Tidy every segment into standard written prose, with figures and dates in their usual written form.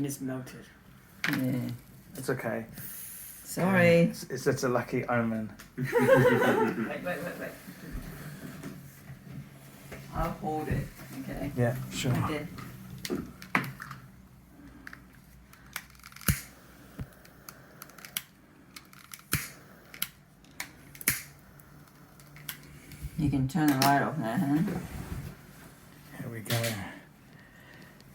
is melted. Yeah. It's okay. Sorry. It's a lucky omen. Wait. I'll hold it. Okay. Yeah, sure. Okay. You can turn the light off now, huh? Here we go.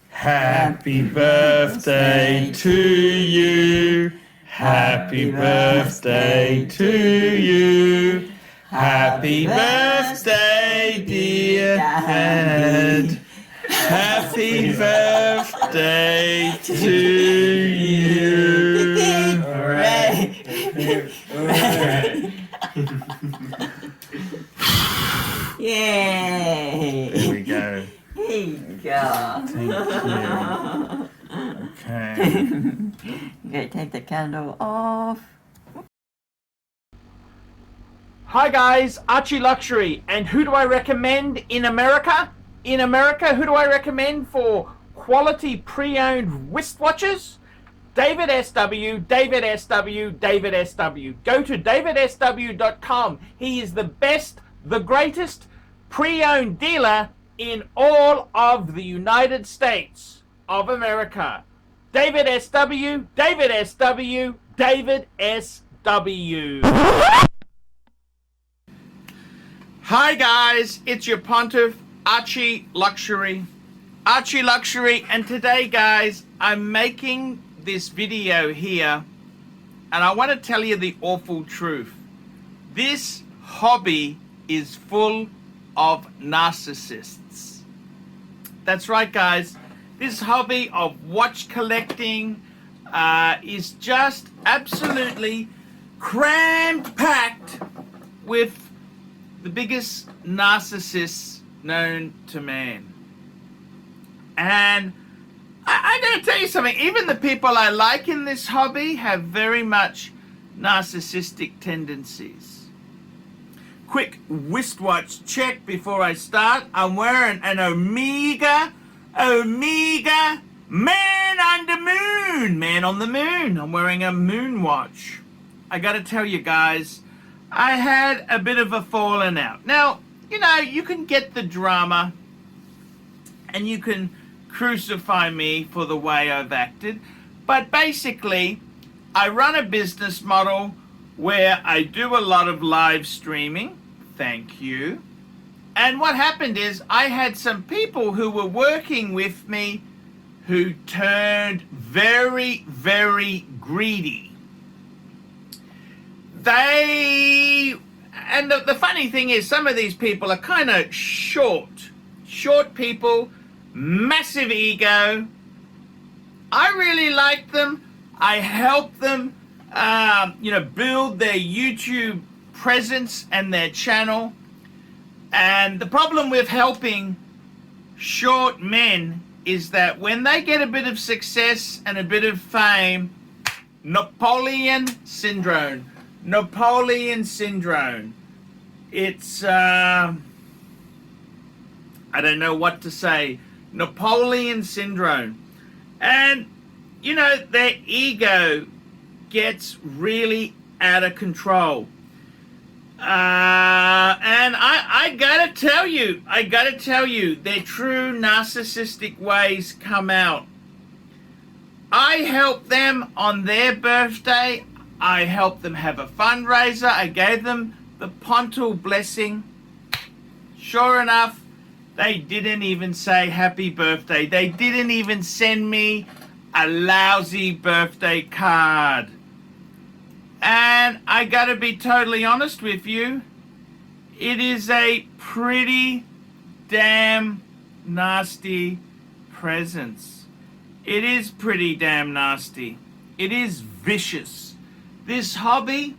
Happy birthday to you. Happy birthday to you. Happy birthday, dear Dad. Happy birthday to you. Hooray! Yay! There we go. Here you go. Thank you. Okay. Okay, take the candle off. Hi guys, ArchieLuxury, and who do I recommend in America? In America, who do I recommend for quality pre-owned wristwatches? David SW, David SW, David SW. Go to davidsw.com. He is the best, the greatest pre-owned dealer in all of the United States of America. David SW, David SW, David SW. Hi guys, it's your pontiff, ArchieLuxury. ArchieLuxury, and today guys, I'm making this video here, and I want to tell you the awful truth. This hobby is full of narcissists. That's right guys, this hobby of watch collecting is just absolutely crammed packed with the biggest narcissists known to man. And I'm going to tell you something, even the people I like in this hobby have very much narcissistic tendencies. Quick wristwatch check before I start. I'm wearing an Omega Man on the Moon. I'm wearing a moon watch. I got to tell you guys, I had a bit of a falling out. Now, you know, you can get the drama and you can crucify me for the way I've acted, but basically I run a business model where I do a lot of live streaming. Thank you. And what happened is I had some people who were working with me who turned very, very greedy. And the funny thing is, some of these people are kind of short people, massive ego. I really like them. I help them, build their YouTube presence and their channel. And the problem with helping short men is that when they get a bit of success and a bit of fame, Napoleon syndrome. It's, I don't know what to say. Napoleon syndrome. And, you know, their ego gets really out of control. And I gotta tell you, their true narcissistic ways come out. I helped them on their birthday. I helped them have a fundraiser. I gave them the Pontal blessing. Sure enough, they didn't even say happy birthday. They didn't even send me a lousy birthday card. And I gotta be totally honest with you, it is a pretty damn nasty presence. It is pretty damn nasty. It is vicious. This hobby,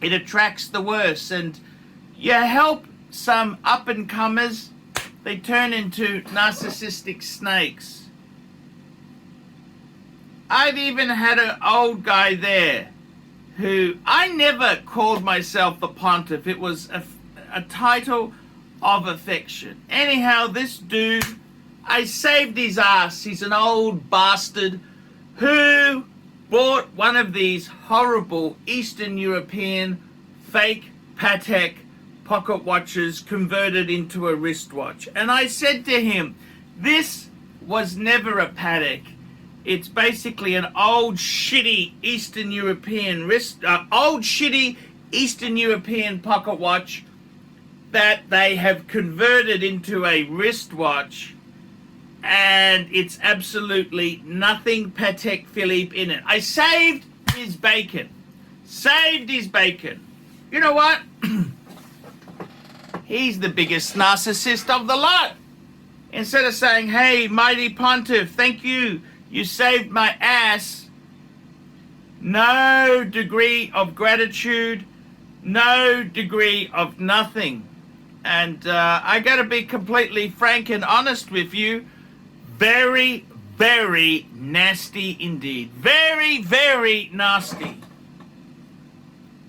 it attracts the worst, and you help some up-and-comers, they turn into narcissistic snakes. I've even had an old guy there who, I never called myself the pontiff. It was a title of affection. Anyhow, this dude, I saved his ass. He's an old bastard who bought one of these horrible Eastern European fake Patek pocket watches converted into a wristwatch. And I said to him, this was never a Patek. It's basically an old shitty Eastern European Eastern European pocket watch that they have converted into a wristwatch, and it's absolutely nothing Patek Philippe in it. I saved his bacon. Saved his bacon. You know what? He's the biggest narcissist of the lot. Instead of saying, hey, mighty pontiff, thank you, you saved my ass. No degree of gratitude, no degree of nothing. And I gotta be completely frank and honest with you. Very, very nasty indeed. Very, very nasty.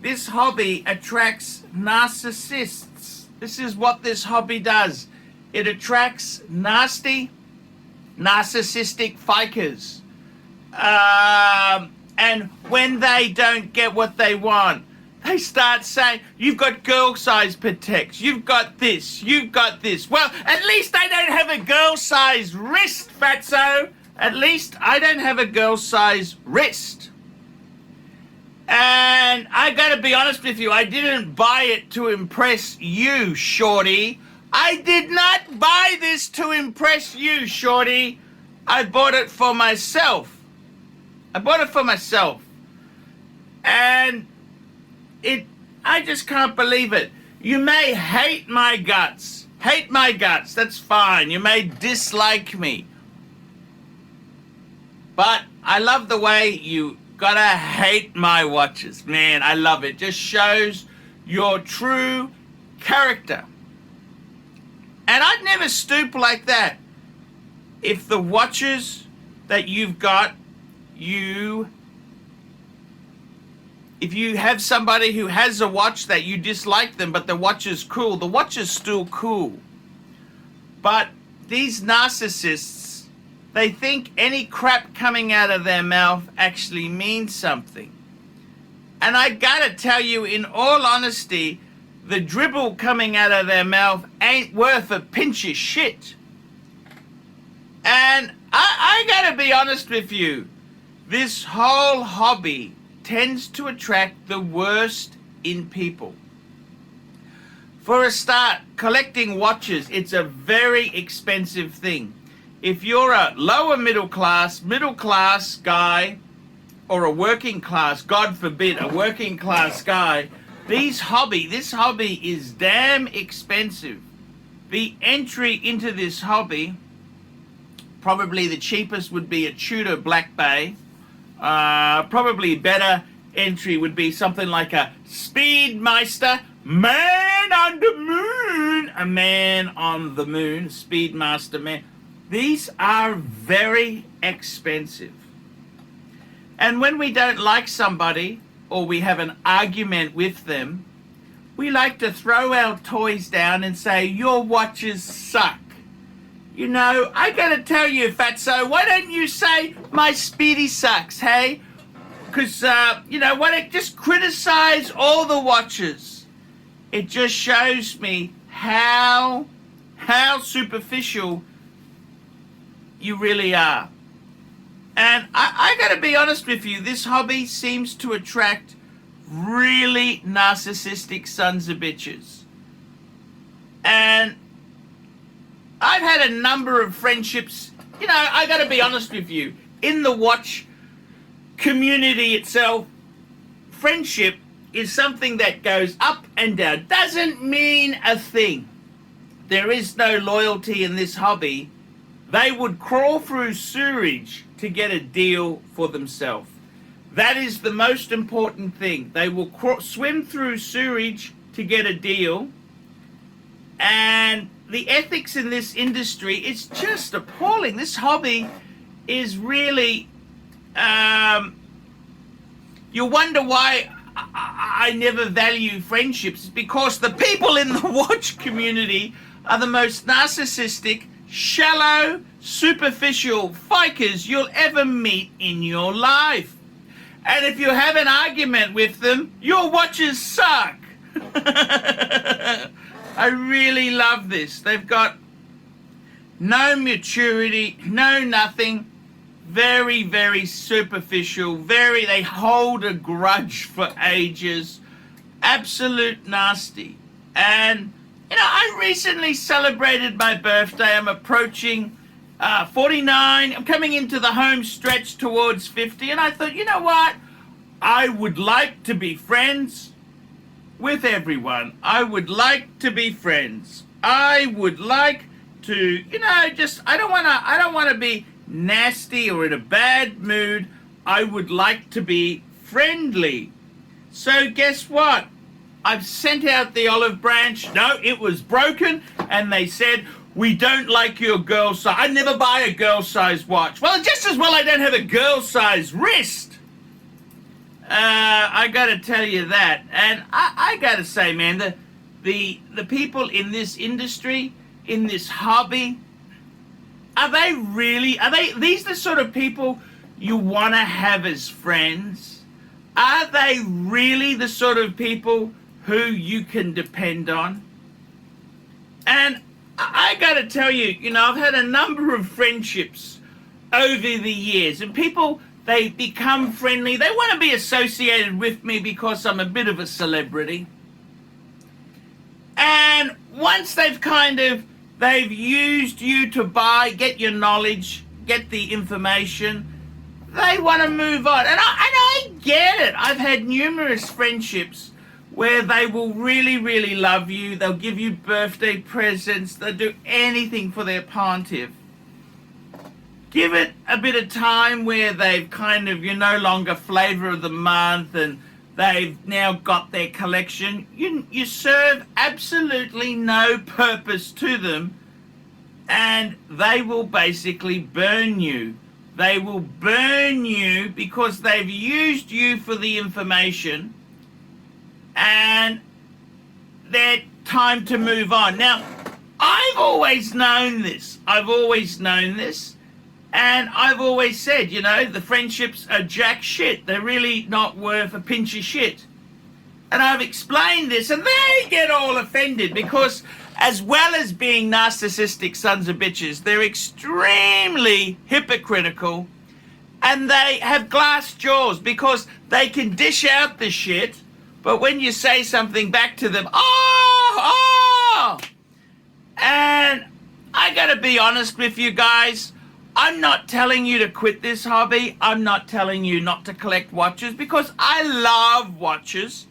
This hobby attracts narcissists. This is what this hobby does. It attracts nasty, narcissistic fakers. And when they don't get what they want, they start saying, you've got girl-size Pateks, you've got this, you've got this. Well, at least I don't have a girl-size wrist, fatso. At least I don't have a girl-size wrist. And I gotta be honest with you, I didn't buy it to impress you, shorty. I did not buy this to impress you, shorty. I bought it for myself. And I just can't believe it. You may hate my guts. That's fine. You may dislike me. But I love the way you gotta hate my watches. Man, I love it. Just shows your true character. And I'd never stoop like that. If the watches that you've got, if you have somebody who has a watch that you dislike them, but the watch is cool, the watch is still cool. But these narcissists, they think any crap coming out of their mouth actually means something. And I gotta tell you, in all honesty, the dribble coming out of their mouth ain't worth a pinch of shit. And I gotta be honest with you, this whole hobby tends to attract the worst in people. For a start, collecting watches, it's a very expensive thing. If you're a lower middle class guy, or a working class, God forbid, a working class guy, this hobby is damn expensive. The entry into this hobby, probably the cheapest would be a Tudor Black Bay. Probably better entry would be something like a Speedmaster, Man on the Moon. A Man on the Moon, Speedmaster Man. These are very expensive. And when we don't like somebody, or we have an argument with them, we like to throw our toys down and say, your watches suck. You know, I gotta tell you, fatso, why don't you say my Speedy sucks, hey? Because, why don't just criticize all the watches? It just shows me how superficial you really are. And I gotta be honest with you, this hobby seems to attract really narcissistic sons of bitches. And I've had a number of friendships, I gotta be honest with you, in the watch community itself, friendship is something that goes up and down, doesn't mean a thing. There is no loyalty in this hobby. They would crawl through sewage to get a deal for themselves. That is the most important thing. They will swim through sewage to get a deal. And the ethics in this industry is just appalling. This hobby is really, you wonder why I never value friendships. It's because the people in the watch community are the most narcissistic, shallow, superficial fikers you'll ever meet in your life. And if you have an argument with them, your watches suck. I really love this. They've got no maturity, no nothing. Very, very superficial. They hold a grudge for ages. Absolute nasty. And, I recently celebrated my birthday. I'm approaching 49. I'm coming into the home stretch towards 50. And I thought, you know what? I would like to be friends with everyone. I would like to be friends. I would like to, I don't want to be nasty or in a bad mood. I would like to be friendly. So guess what? I've sent out the olive branch. No, it was broken, and they said, we don't like your girl size. I never buy a girl size watch. Well, just as well I don't have a girl size wrist. I gotta tell you that. And I gotta say, man, the people in this industry, in this hobby, are these the sort of people you want to have as friends? Are they really the sort of people who you can depend on? And I gotta tell you, I've had a number of friendships over the years, and people, they become friendly. They want to be associated with me because I'm a bit of a celebrity. And once they've used you to get your knowledge, get the information, they want to move on. And I get it. I've had numerous friendships where they will really, really love you. They'll give you birthday presents. They'll do anything for their pontiff. Give it a bit of time where they've you're no longer flavor of the month and they've now got their collection. You serve absolutely no purpose to them, and they will basically burn you. They will burn you because they've used you for the information, and they're time to move on. Now, I've always known this. And I've always said, the friendships are jack shit. They're really not worth a pinch of shit. And I've explained this, and they get all offended because as well as being narcissistic sons of bitches, they're extremely hypocritical, and they have glass jaws because they can dish out the shit, but when you say something back to them, And I gotta be honest with you guys, I'm not telling you to quit this hobby. I'm not telling you not to collect watches because I love watches.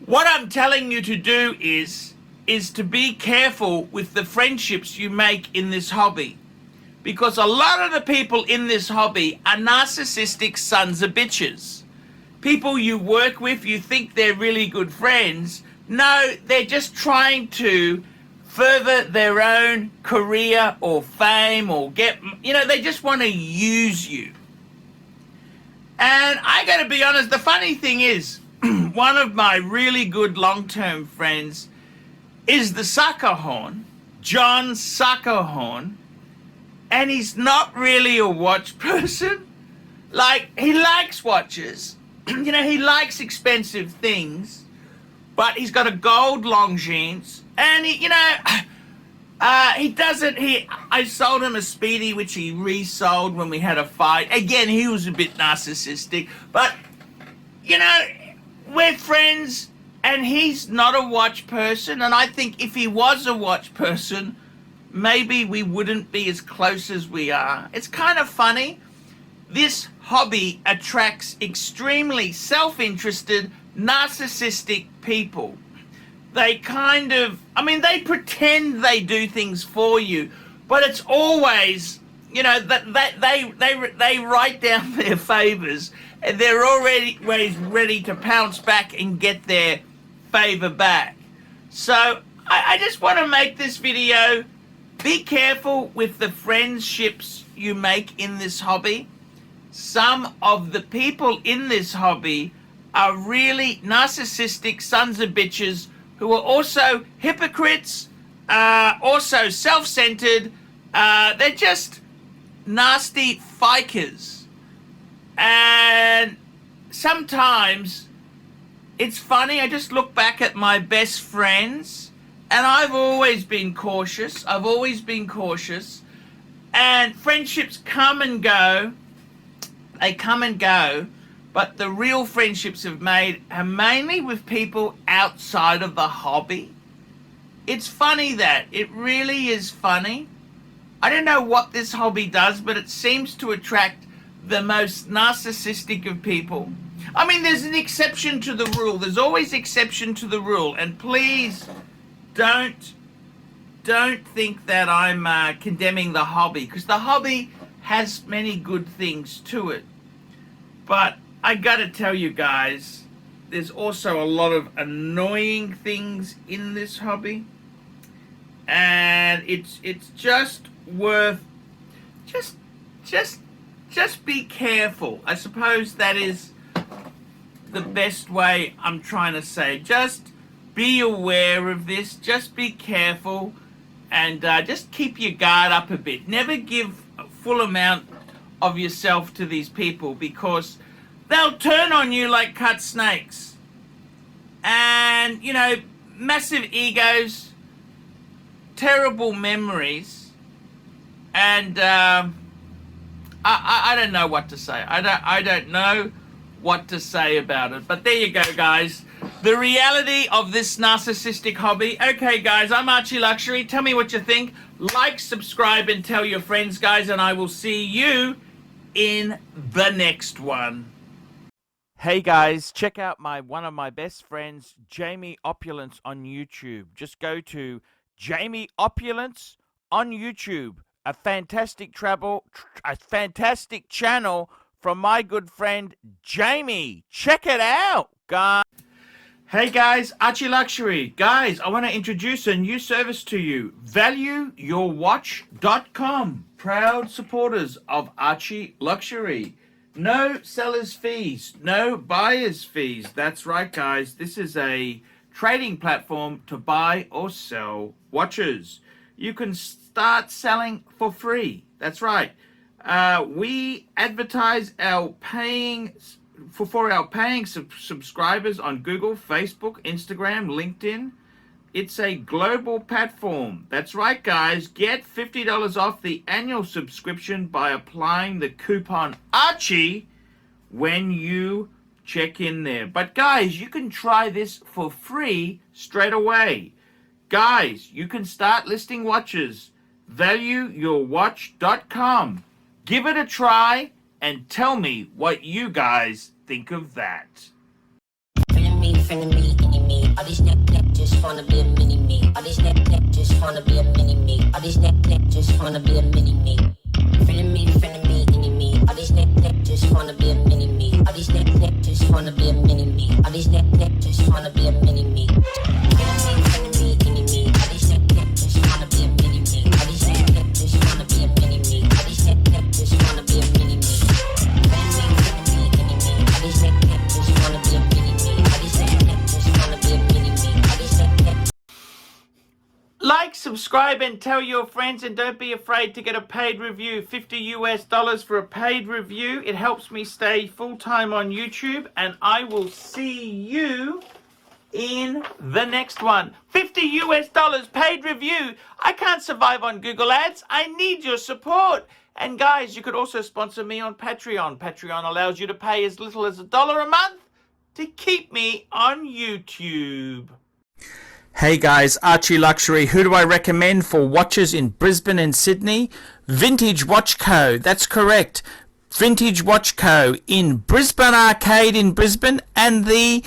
What I'm telling you to do is to be careful with the friendships you make in this hobby. Because a lot of the people in this hobby are narcissistic sons of bitches. People you work with, you think they're really good friends. No, they're just trying to further their own career or fame or they just want to use you. And I gotta be honest, the funny thing is, one of my really good long-term friends is the Suckerhorn, John Suckerhorn, and he's not really a watch person. He likes watches, he likes expensive things, but he's got a gold Longines. And I sold him a Speedy, which he resold when we had a fight. Again, he was a bit narcissistic, but, we're friends, and he's not a watch person, and I think if he was a watch person, maybe we wouldn't be as close as we are. It's kind of funny. This hobby attracts extremely self-interested, narcissistic people. They they pretend they do things for you, but it's always, that they write down their favors, and they're already ready to pounce back and get their favor back. So I just want to make this video. Be careful with the friendships you make in this hobby. Some of the people in this hobby are really narcissistic sons of bitches who are also hypocrites, also self-centered, They're just nasty fikers. And sometimes it's funny, I just look back at my best friends, and I've always been cautious. And friendships come and go. They come and go. But the real friendships I've made are mainly with people outside of the hobby. It's funny that. It really is funny. I don't know what this hobby does, but it seems to attract the most narcissistic of people. I mean, there's an exception to the rule. There's always exception to the rule. And please don't think that I'm condemning the hobby, because the hobby has many good things to it. But I gotta tell you guys, there's also a lot of annoying things in this hobby, and it's just worth just be careful. I suppose that is the best way I'm trying to say. Just be aware of this. Just be careful, and just keep your guard up a bit. Never give a full amount of yourself to these people, because they'll turn on you like cut snakes. And, you know, massive egos, terrible memories, and I don't know what to say. I don't know what to say about it. But there you go, guys. The reality of this narcissistic hobby. Okay, guys, I'm ArchieLuxury. Tell me what you think. Like, subscribe, and tell your friends, guys, and I will see you in the next one. Hey guys, check out one of my best friends, Jamie Opulence, on YouTube. Just go to Jamie Opulence on YouTube. A fantastic channel from my good friend Jamie. Check it out, guys. Hey guys, ArchieLuxury. Guys, I want to introduce a new service to you. ValueYourWatch.com. Proud supporters of ArchieLuxury. No seller's fees, no buyer's fees. That's right, guys. This is a trading platform to buy or sell watches. You can start selling for free. That's right. We advertise our paying subscribers on Google, Facebook, Instagram, LinkedIn. It's a global platform. That's right, guys. Get $50 off the annual subscription by applying the coupon Archie when you check in there. But guys, you can try this for free straight away. Guys, you can start listing watches. ValueYourWatch.com. Give it a try and tell me what you guys think of that. All these neck just wanna be a mini me. All these neck just wanna be a mini me. All these neck just wanna be a mini me. Feeling me, any me. All these neck just wanna be a mini me. All these neck just wanna be a mini me. All these neck just wanna be a mini me. Feeling me, any me. All these neck just wanna be a mini me. All these neck just wanna be a mini me. All these neck just wanna be a mini me. Feeling me, any me. All these neck just wanna be a mini me. All these neck just wanna be a mini me. All these neck. Like, subscribe, and tell your friends, and don't be afraid to get a paid review. $50 for a paid review. It helps me stay full-time on YouTube, and I will see you in the next one. $50 paid review. I can't survive on Google Ads. I need your support. And guys, you could also sponsor me on Patreon. Patreon allows you to pay as little as $1 a month to keep me on YouTube. Hey guys, ArchieLuxury. Who do I recommend for watches in Brisbane and Sydney? Vintage Watch Co. That's correct. Vintage Watch Co. in Brisbane Arcade in Brisbane and the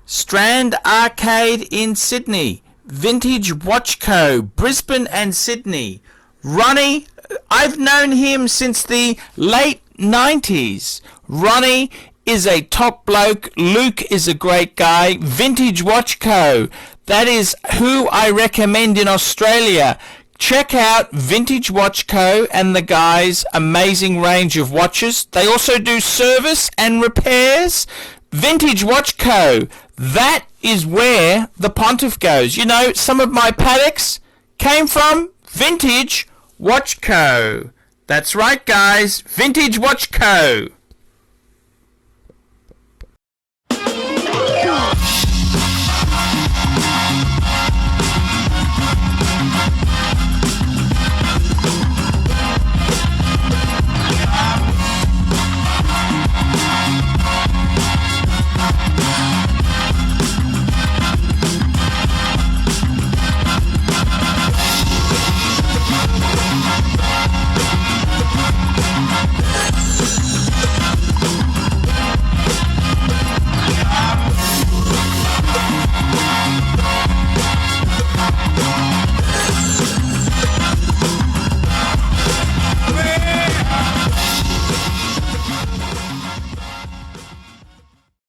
Strand Arcade in Sydney. Vintage Watch Co. Brisbane and Sydney. Ronnie, I've known him since the late 90s. Ronnie is a top bloke. Luke is a great guy. Vintage Watch Co. That is who I recommend in Australia. Check out Vintage Watch Co. and the guys' amazing range of watches. They also do service and repairs. Vintage Watch Co. That is where the pontiff goes. You know, some of my Pateks came from Vintage Watch Co. That's right, guys. Vintage Watch Co.